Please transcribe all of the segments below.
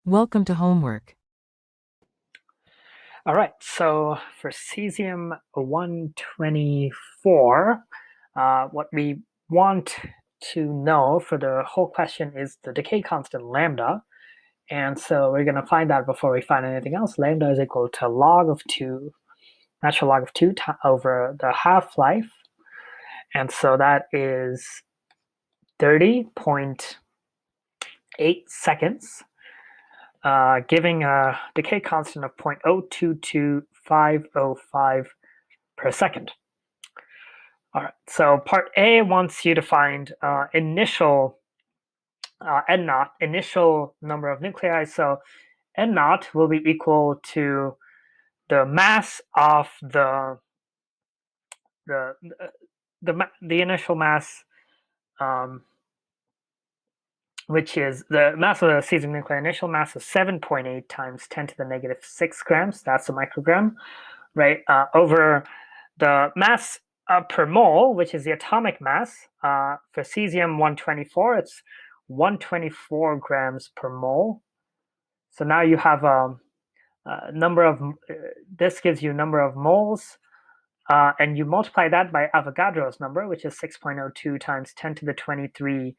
Welcome to homework. All right, so for cesium-124, what we want to know for the whole question is the decay constant lambda. And so we're going to find that before we find anything else. Lambda is equal to log of 2, natural log of 2 over the half-life. And so that is 30.8 seconds, giving a decay constant of 0.022505 per second. All right, so part A wants you to find initial n naught, initial number of nuclei. So n naught will be equal to the mass of the the initial mass, which is the mass of the cesium nuclei. Initial mass is 7.8 times 10 to the negative 6 grams. That's a microgram, right? Over the mass per mole, which is the atomic mass, for cesium-124, it's 124 grams per mole. So now you have a number of, this gives you number of moles, and you multiply that by Avogadro's number, which is 6.02 times 10 to the 23,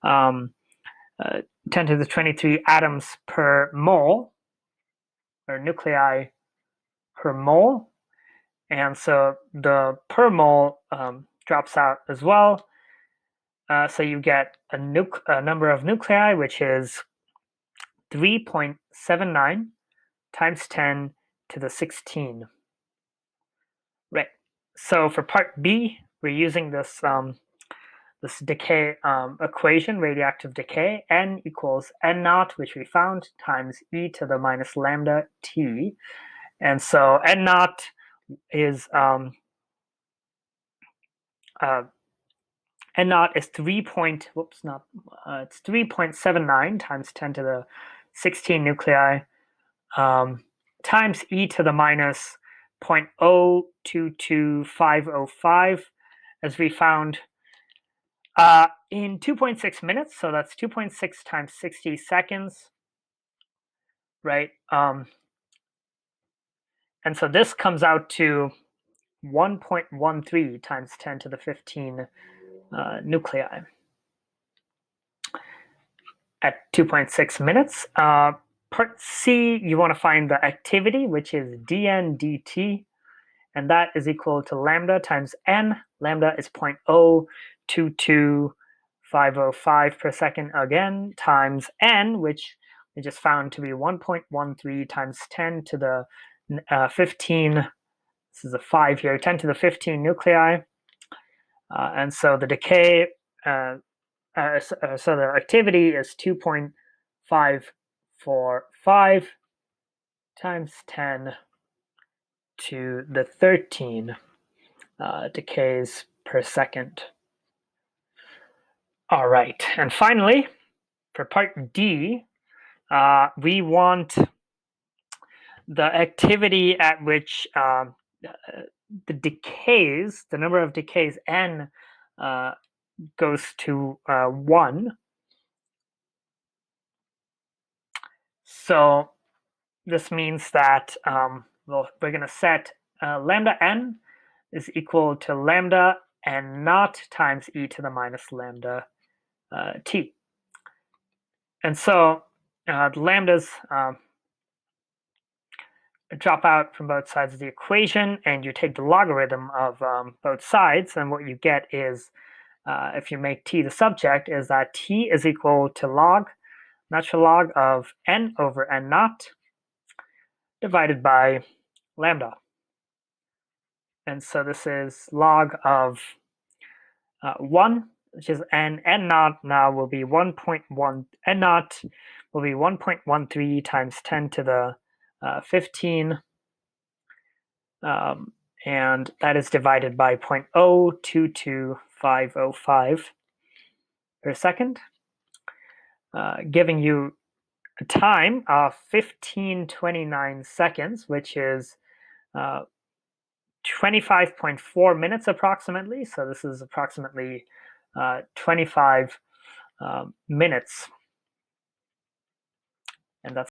10 to the 23 atoms per mole, or nuclei per mole. And so the per mole drops out as well. So you get a number of nuclei, which is 3.79 times 10 to the 16. Right. So for part B, we're using this this decay equation, radioactive decay. N equals n naught, which we found, times e to the minus lambda t. And so n naught is n naught is 3.79 times 10 to the 16 nuclei, times e to the minus 0.022505, as we found in 2.6 minutes. So that's 2.6 times 60 seconds, right? And so this comes out to 1.13 times 10 to the 15 nuclei at 2.6 minutes. Part C, you want to find the activity, which is dN dt, and that is equal to lambda times n. Lambda is 0.022505 per second again, times n, which we just found to be 1.13 times 10 to the 15. This is a 5 here, 10 to the 15 nuclei. And so the decay, so the activity is 2.545 times 10 to the 13 decays per second. All right, and finally, for part D, we want the activity at which the decays, the number of decays n goes to 1. So this means that we're going to set lambda n is equal to lambda n naught times e to the minus lambda t. And so the lambdas drop out from both sides of the equation, and you take the logarithm of both sides, and what you get is, if you make t the subject, is that t is equal to log, natural log of n over n naught divided by lambda. And so this is log of 1, which is n. N naught now will be 1.1. N naught will be 1.13 times 10 to the 15, and that is divided by 0.022505 per second, giving you a time of 1529 seconds, which is 25.4 minutes approximately. So this is approximately 25 minutes and that's